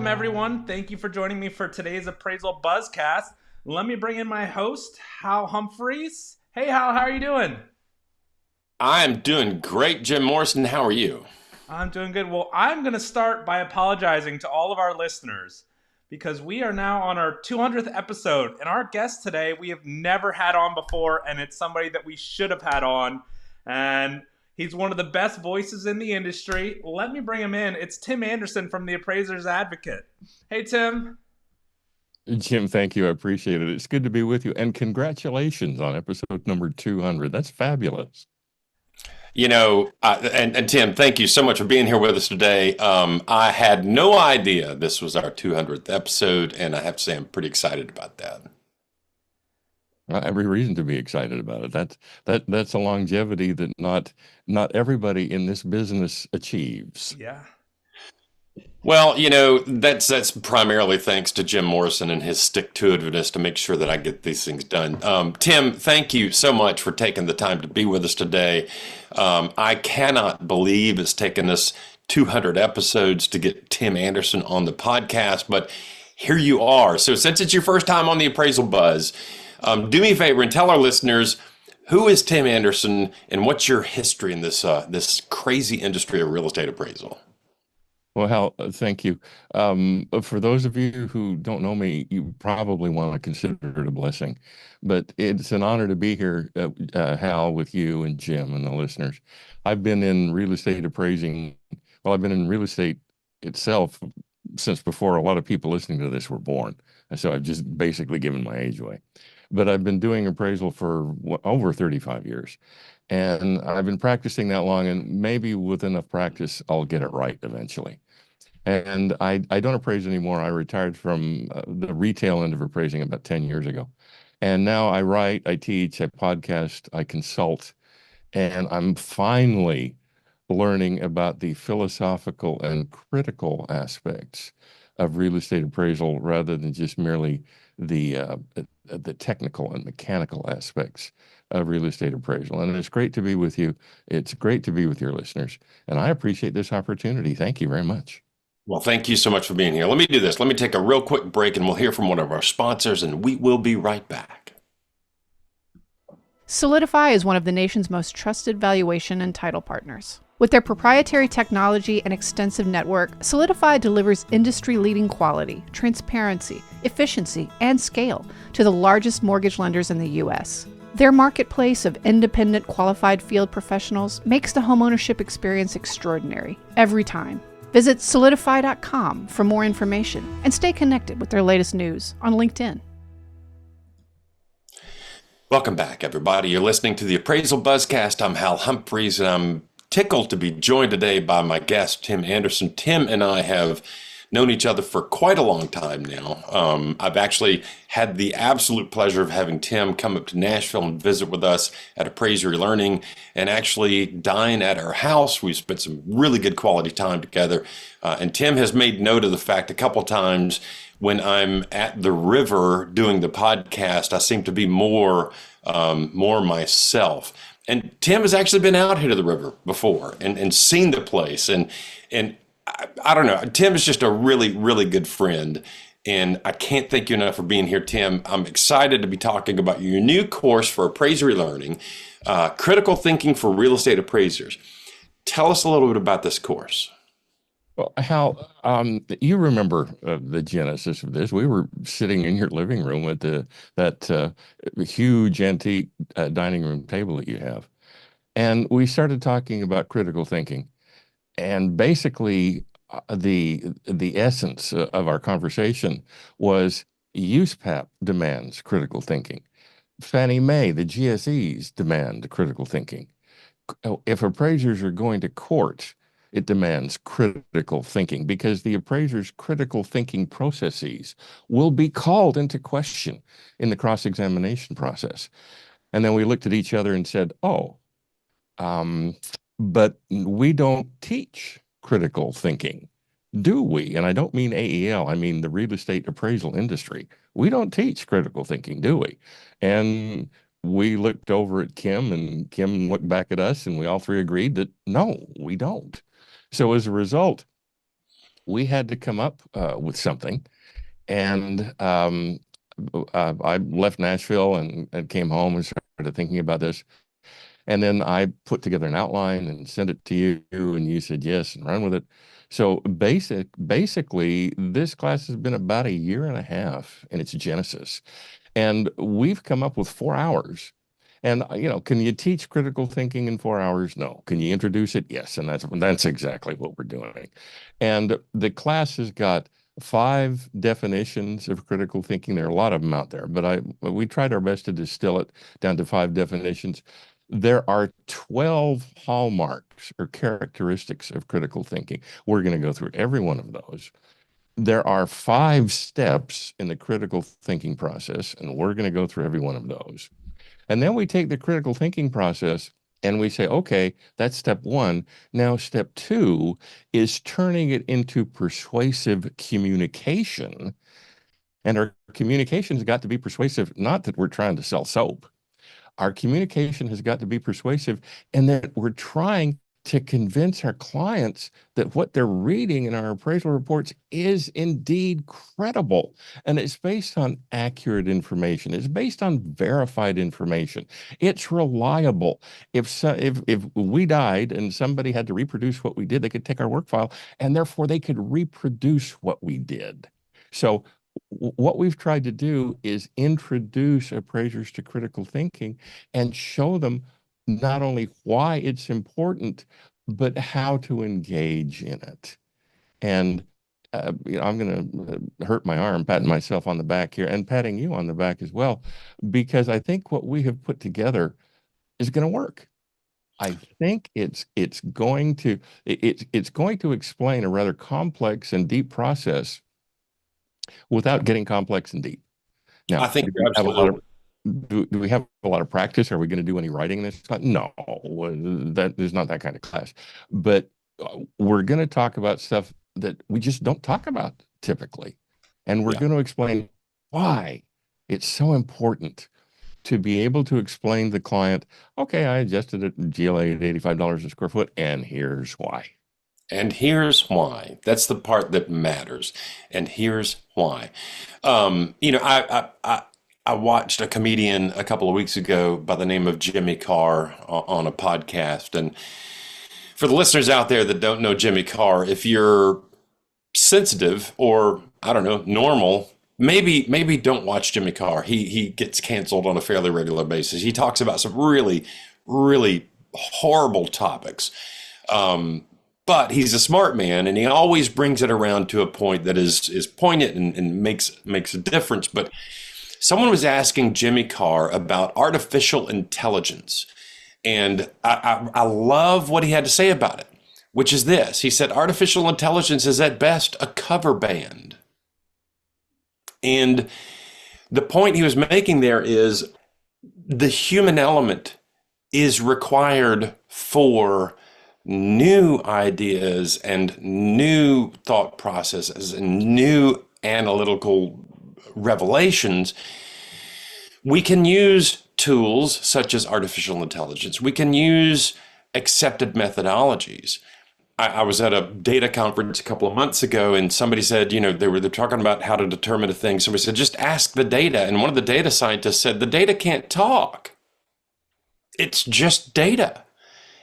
Welcome, everyone. Thank you for joining me for today's Appraisal Buzzcast. Let me bring in my host, Hal Humphreys. Hey, Hal, how are you doing? I'm doing great, Jim Morrison. How are you? I'm doing good. Well, I'm going to start by apologizing to all of our listeners because we are now on our 200th episode, and our guest today we have never had on before, and it's somebody that we should have had on, and he's one of the best voices in the industry. Let me bring him in. It's Tim Andersen from the Appraisers Advocate. Hey, Tim. Jim, thank you. I appreciate it. It's good to be with you. And congratulations on episode number 200. That's fabulous. And Tim, thank you so much for being here with us today. I had no idea this was our 200th episode, and I have to say I'm pretty excited about that. Every reason to be excited about it. That's a longevity that not everybody in this business achieves. Yeah. Well, that's primarily thanks to Jim Morrison and his stick-to-itiveness to make sure that I get these things done. Tim, thank you so much for taking the time to be with us today. I cannot believe it's taken us 200 episodes to get Tim Andersen on the podcast, but here you are. So since it's your first time on the Appraisal Buzz, do me a favor and tell our listeners, who is Tim Andersen and what's your history in this crazy industry of real estate appraisal? Well, Hal, thank you. For those of you who don't know me, you probably want to consider it a blessing. But it's an honor to be here, Hal, with you and Jim and the listeners. I've been in real estate appraising. Well, I've been in real estate itself since before a lot of people listening to this were born. And so I've just basically given my age away. But I've been doing appraisal for over 35 years. And I've been practicing that long, and maybe with enough practice, I'll get it right eventually. And I don't appraise anymore. I retired from the retail end of appraising about 10 years ago. And now I write, I teach, I podcast, I consult, and I'm finally learning about the philosophical and critical aspects of real estate appraisal rather than just merely the technical and mechanical aspects of real estate appraisal. And it's great to be with you. It's great to be with your listeners. And I appreciate this opportunity. Thank you very much. Well, thank you so much for being here. Let me do this. Let me take a real quick break and we'll hear from one of our sponsors and we will be right back. Solidifi is one of the nation's most trusted valuation and title partners. With their proprietary technology and extensive network, Solidifi delivers industry-leading quality, transparency, efficiency, and scale to the largest mortgage lenders in the U.S. Their marketplace of independent qualified field professionals makes the homeownership experience extraordinary every time. Visit solidifi.com for more information and stay connected with their latest news on LinkedIn. Welcome back, everybody. You're listening to the Appraisal Buzzcast. I'm Hal Humphreys, and I'm tickled to be joined today by my guest, Tim Andersen. Tim and I have known each other for quite a long time now. I've actually had the absolute pleasure of having Tim come up to Nashville and visit with us at Appraiser Learning and actually dine at our house. We've spent some really good quality time together. And Tim has made note of the fact a couple times when I'm at the river doing the podcast, I seem to be more myself. And Tim has actually been out here to the river before and seen the place. And I don't know. Tim is just a really, really good friend. And I can't thank you enough for being here, Tim. I'm excited to be talking about your new course for Appraiser Learning, Critical Thinking for Real Estate Appraisers. Tell us a little bit about this course. Well, Hal, you remember the genesis of this. We were sitting in your living room at that huge antique dining room table that you have. And we started talking about critical thinking. And basically, the essence of our conversation was USPAP demands critical thinking. Fannie Mae, the GSEs demand critical thinking. If appraisers are going to court, it demands critical thinking because the appraiser's critical thinking processes will be called into question in the cross-examination process. And then we looked at each other and said, but we don't teach critical thinking, do we? And I don't mean AEL, I mean the real estate appraisal industry. We don't teach critical thinking, do we? And we looked over at Kim and Kim looked back at us and we all three agreed that no, we don't. So as a result, we had to come up with something. And I left Nashville and came home and started thinking about this. And then I put together an outline and sent it to you, and you said yes and run with it. So basically, this class has been about a year and a half in its genesis. And we've come up with 4 hours. And can you teach critical thinking in 4 hours? No. Can you introduce it? Yes. And that's exactly what we're doing. And the class has got 5 definitions of critical thinking. There are a lot of them out there, but we tried our best to distill it down to 5 definitions. There are 12 hallmarks or characteristics of critical thinking. We're going to go through every one of those. There are 5 steps in the critical thinking process, and we're going to go through every one of those. And then we take the critical thinking process and we say, okay, that's step 1. Now, step 2 is turning it into persuasive communication. And our communication has got to be persuasive, not that we're trying to sell soap. Our communication has got to be persuasive, and that we're trying to convince our clients that what they're reading in our appraisal reports is indeed credible. And it's based on accurate information. It's based on verified information. It's reliable. If we died and somebody had to reproduce what we did, they could take our work file, and therefore they could reproduce what we did. So what we've tried to do is introduce appraisers to critical thinking and show them not only why it's important, but how to engage in it. And I'm going to hurt my arm patting myself on the back here and patting you on the back as well, because I think what we have put together is going to work. I think it's going to explain a rather complex and deep process without getting complex and deep. Now, I think you're absolutely. Do we have a lot of practice? Are we going to do any writing in this class? No, there's not that kind of class. But we're going to talk about stuff that we just don't talk about typically. And we're going to explain why it's so important to be able to explain to the client, okay, I adjusted it in GLA at $85 a square foot, and here's why. And here's why. That's the part that matters. And here's why. I watched a comedian a couple of weeks ago by the name of Jimmy Carr on a podcast. And for the listeners out there that don't know Jimmy Carr, if you're sensitive or, I don't know, normal, maybe don't watch Jimmy Carr. He gets canceled on a fairly regular basis. He talks about some really, really horrible topics. But he's a smart man, and he always brings it around to a point that is poignant and makes a difference. But someone was asking Jimmy Carr about artificial intelligence, and I love what he had to say about it, which is this. He said, artificial intelligence is at best a cover band. And the point he was making there is the human element is required for new ideas and new thought processes and new analytical revelations. We can use tools such as artificial intelligence. We can use accepted methodologies. I was at a data conference a couple of months ago, and somebody said, they're talking about how to determine a thing. Somebody said, just ask the data. And one of the data scientists said, the data can't talk. It's just data.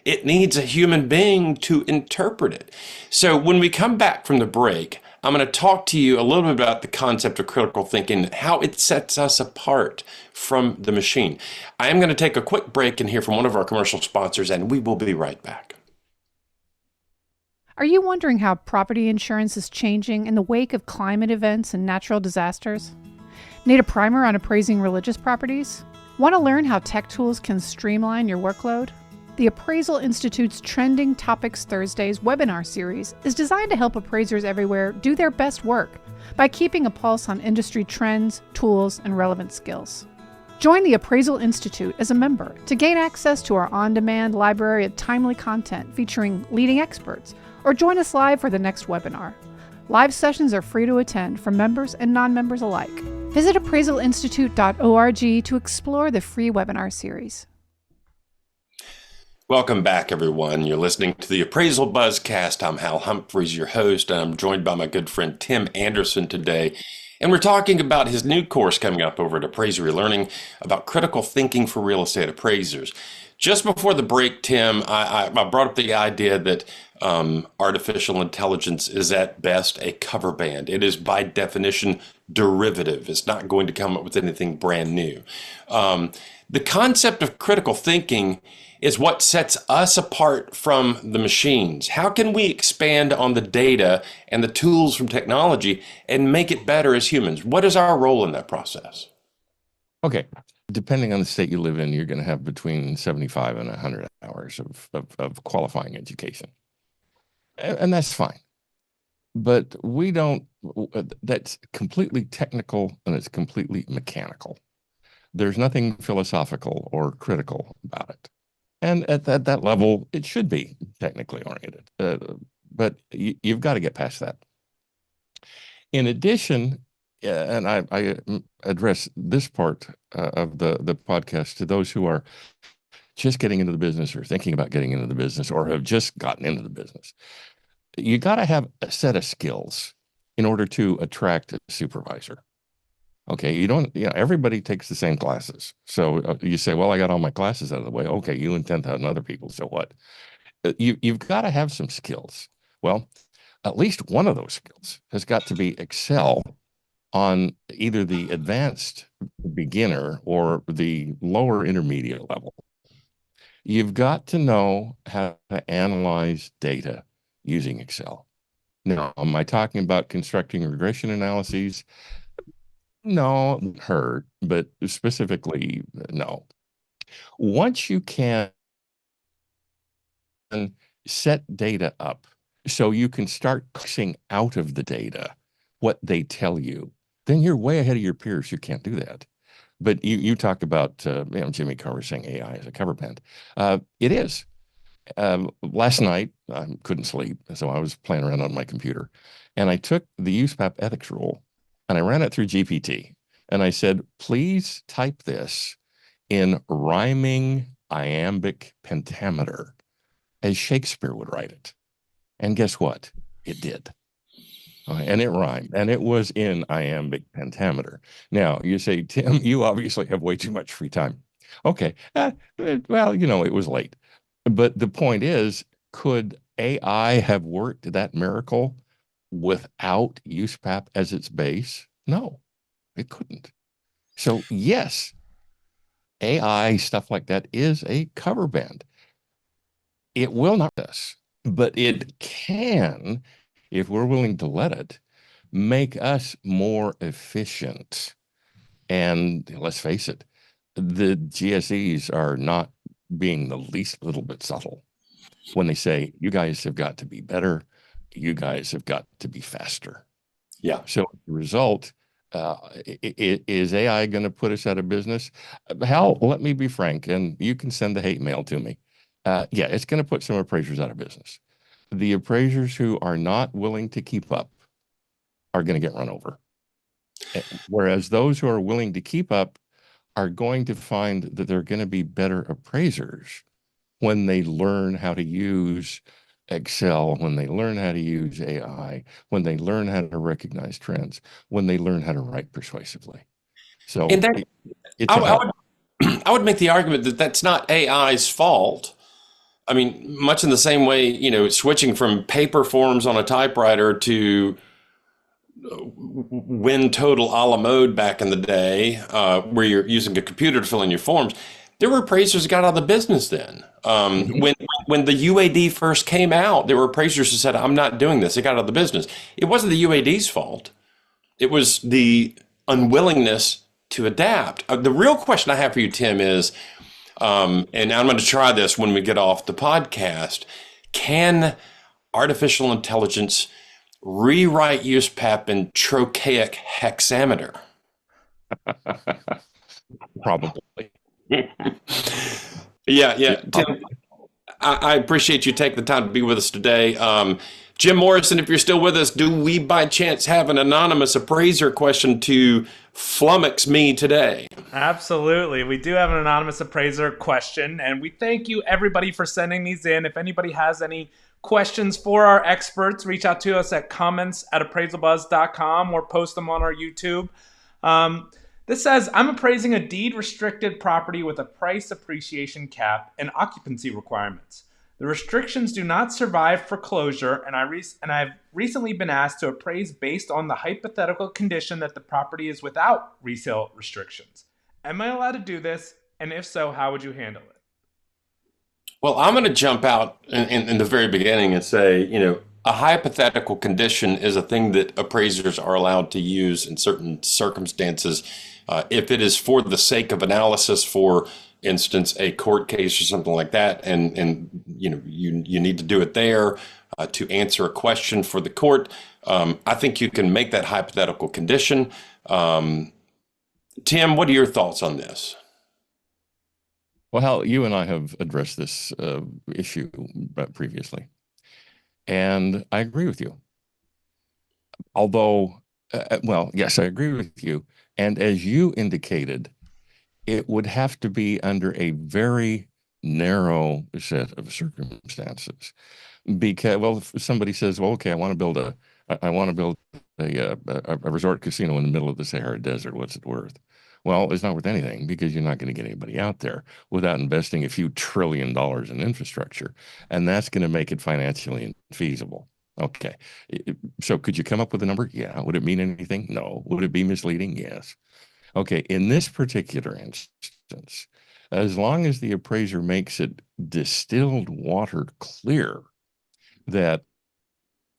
It needs a human being to interpret it. So when we come back from the break, I'm going to talk to you a little bit about the concept of critical thinking, how it sets us apart from the machine. I am going to take a quick break and hear from one of our commercial sponsors, and we will be right back. Are you wondering how property insurance is changing in the wake of climate events and natural disasters? Need a primer on appraising religious properties? Want to learn how tech tools can streamline your workload? The Appraisal Institute's Trending Topics Thursdays webinar series is designed to help appraisers everywhere do their best work by keeping a pulse on industry trends, tools, and relevant skills. Join the Appraisal Institute as a member to gain access to our on-demand library of timely content featuring leading experts, or join us live for the next webinar. Live sessions are free to attend for members and non-members alike. Visit appraisalinstitute.org to explore the free webinar series. Welcome back, everyone. You're listening to the Appraisal Buzzcast. I'm Hal Humphreys, your host, and I'm joined by my good friend Tim Andersen today. And we're talking about his new course coming up over at Appraiser Learning about critical thinking for real estate appraisers. Just before the break, Tim, I brought up the idea that artificial intelligence is at best a cover band. It is by definition derivative. It's not going to come up with anything brand new. The concept of critical thinking is what sets us apart from the machines. How can we expand on the data and the tools from technology and make it better as humans? What is our role in that process? Okay. Depending on the state you live in, you're going to have between 75 and 100 hours of qualifying education. And that's fine. But that's completely technical and it's completely mechanical. There's nothing philosophical or critical about it. And at that level, it should be technically oriented. But you've got to get past that. In addition, and I address this part of the podcast to those who are just getting into the business or thinking about getting into the business or have just gotten into the business. You got to have a set of skills in order to attract a supervisor. Okay, everybody takes the same classes. So you say, well, I got all my classes out of the way. Okay, you and 10,000 other people, so what? You've got to have some skills. Well, at least one of those skills has got to be Excel on either the advanced beginner or the lower intermediate level. You've got to know how to analyze data using Excel. Now, am I talking about constructing regression analyses? No, heard, but specifically, no. Once you can set data up so you can start parsing out of the data what they tell you, then you're way ahead of your peers who can't do that. But you talk about, Jimmy Carter saying AI is a cover band. It is. Last night, I couldn't sleep, so I was playing around on my computer. And I took the USPAP ethics rule, and I ran it through GPT. And I said, please type this in rhyming iambic pentameter, as Shakespeare would write it. And guess what? It did. And it rhymed, and it was in iambic pentameter. Now, you say, Tim, you obviously have way too much free time. Okay, well, it was late. But the point is, could AI have worked that miracle without USPAP as its base? No, it couldn't. So, yes, AI, stuff like that, is a cover band. It will not us, but it can, if we're willing to let it, make us more efficient. And let's face it, the GSEs are not being the least little bit subtle when they say, you guys have got to be better. You guys have got to be faster. Yeah. So the result, is AI going to put us out of business? Hal, let me be frank, and you can send the hate mail to me. Yeah, it's going to put some appraisers out of business. The appraisers who are not willing to keep up are going to get run over. Whereas those who are willing to keep up are going to find that they're going to be better appraisers when they learn how to use Excel, when they learn how to use AI, when they learn how to recognize trends, when they learn how to write persuasively. So And that, I would make the argument that that's not AI's fault. I mean, much in the same way, switching from paper forms on a typewriter to win total a la mode back in the day, where you're using a computer to fill in your forms. There were appraisers that got out of the business then. When the UAD first came out, there were appraisers who said, I'm not doing this. They got out of the business. It wasn't the UAD's fault. It was the unwillingness to adapt. The real question I have for you, Tim, is, and I'm going to try this when we get off the podcast, can artificial intelligence rewrite USPAP in trochaic hexameter? Probably. Yeah. Tim, I appreciate you taking the time to be with us today. Jim Morrison, if you're still with us, do we by chance have an anonymous appraiser question to flummox me today. Absolutely. We do have an anonymous appraiser question, and we thank you everybody for sending these in. If anybody has any questions for our experts, reach out to us at comments@appraisalbuzz.com or post them on our YouTube. This says, I'm appraising a deed-restricted property with a price appreciation cap and occupancy requirements. The restrictions do not survive foreclosure, and I've recently been asked to appraise based on the hypothetical condition that the property is without resale restrictions. Am I allowed to do this? And if so, how would you handle it? Well, I'm going to jump out in the very beginning and say, a hypothetical condition is a thing that appraisers are allowed to use in certain circumstances. If it is for the sake of analysis, for instance, a court case or something like that, and you need to do it there to answer a question for the court, I think you can make that hypothetical condition. Tim, what are your thoughts on this? Well, Hal, you and I have addressed this issue previously, and I agree with you. Although, yes, I agree with you. And as you indicated, it would have to be under a very narrow set of circumstances. Because, if somebody says, well, okay, I want to build a resort casino in the middle of the Sahara Desert. What's it worth? Well, it's not worth anything because you're not going to get anybody out there without investing a few $1 trillion in infrastructure. And that's going to make it financially infeasible. Okay. So could you come up with a number? Yeah. Would it mean anything? No. Would it be misleading? Yes. Okay. In this particular instance, as long as the appraiser makes it distilled water clear that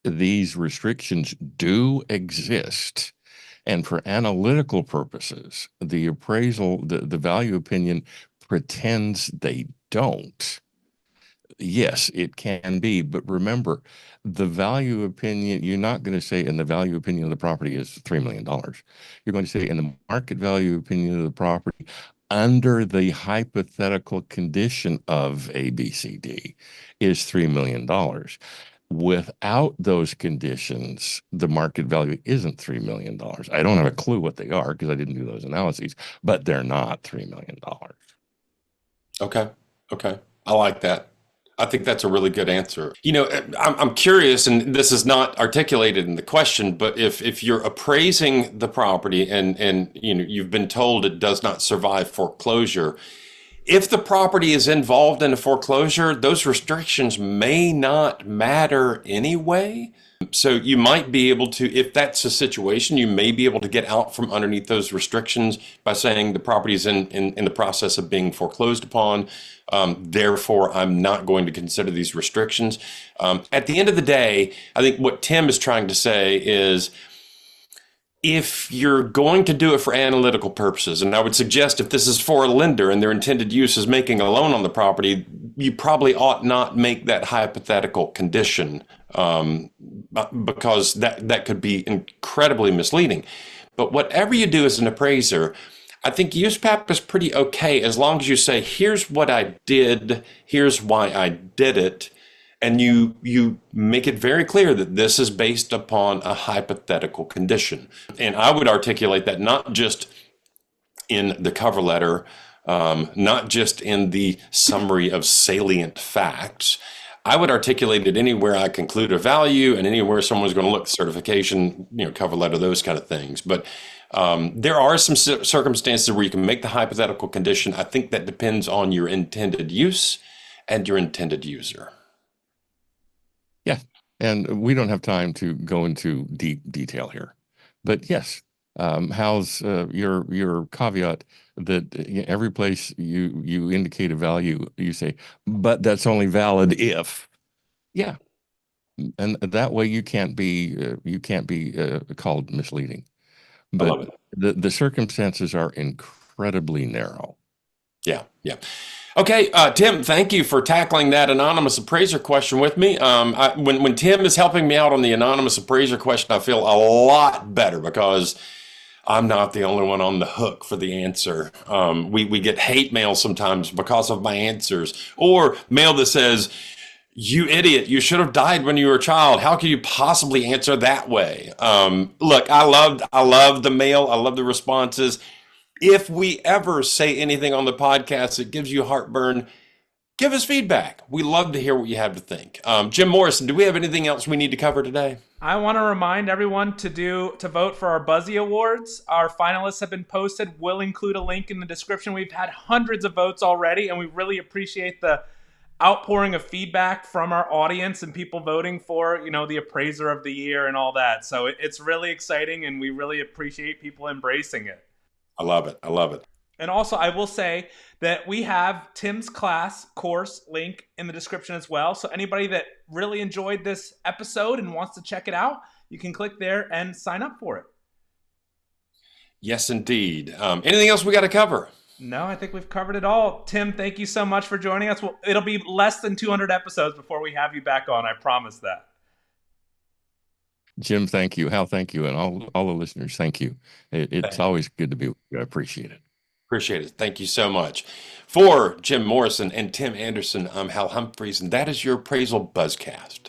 these restrictions do exist, and for analytical purposes, the appraisal, the value opinion pretends they don't. Yes, it can be. But remember, the value opinion, you're not going to say, and the value opinion of the property is $3 million. You're going to say, in the market value opinion of the property, under the hypothetical condition of ABCD, is $3 million. Without those conditions, the market value isn't $3 million. I don't have a clue what they are because I didn't do those analyses, but they're not $3 million. Okay. I like that. I think that's a really good answer. I'm curious, and this is not articulated in the question, but if you're appraising the property and you've been told it does not survive foreclosure, if the property is involved in a foreclosure, those restrictions may not matter anyway. So you might be able to, if that's a situation, you may be able to get out from underneath those restrictions by saying the property is in the process of being foreclosed upon. Therefore, I'm not going to consider these restrictions. At the end of the day, I think what Tim is trying to say is, if you're going to do it for analytical purposes, and I would suggest if this is for a lender and their intended use is making a loan on the property, you probably ought not make that hypothetical condition because that could be incredibly misleading. But whatever you do as an appraiser, I think USPAP is pretty okay as long as you say, here's what I did, here's why I did it. And you make it very clear that this is based upon a hypothetical condition. And I would articulate that not just in the cover letter, not just in the summary of salient facts. I would articulate it anywhere I conclude a value and anywhere someone's going to look, certification, cover letter, those kind of things. But there are some circumstances where you can make the hypothetical condition. I think that depends on your intended use and your intended user. Yeah, and we don't have time to go into deep detail here, but yes, how's your caveat that every place you indicate a value, you say, but that's only valid if, yeah, and that way you can't be called misleading, but the circumstances are incredibly narrow. Yeah. Okay, Tim, thank you for tackling that anonymous appraiser question with me. When Tim is helping me out on the anonymous appraiser question, I feel a lot better because I'm not the only one on the hook for the answer. We get hate mail sometimes because of my answers, or mail that says, You idiot, you should have died when you were a child. How can you possibly answer that way? Look, I love the mail. I love the responses. If we ever say anything on the podcast that gives you heartburn, give us feedback. We love to hear what you have to think. Jim Morrison, do we have anything else we need to cover today? I want to remind everyone to vote for our Buzzy Awards. Our finalists have been posted. We'll include a link in the description. We've had hundreds of votes already, and we really appreciate the outpouring of feedback from our audience and people voting for, the Appraiser of the Year and all that. So it's really exciting, and we really appreciate people embracing it. I love it. I love it. And also, I will say that we have Tim's class course link in the description as well. So anybody that really enjoyed this episode and wants to check it out, you can click there and sign up for it. Yes, indeed. Anything else we got to cover? No, I think we've covered it all. Tim, thank you so much for joining us. Well, it'll be less than 200 episodes before we have you back on. I promise that. Jim, thank you. Hal, thank you. And all the listeners, thank you. It's always good to be with you. I appreciate it. Appreciate it. Thank you so much. For Jim Morrison and Tim Andersen, I'm Hal Humphreys, and that is your Appraisal Buzzcast.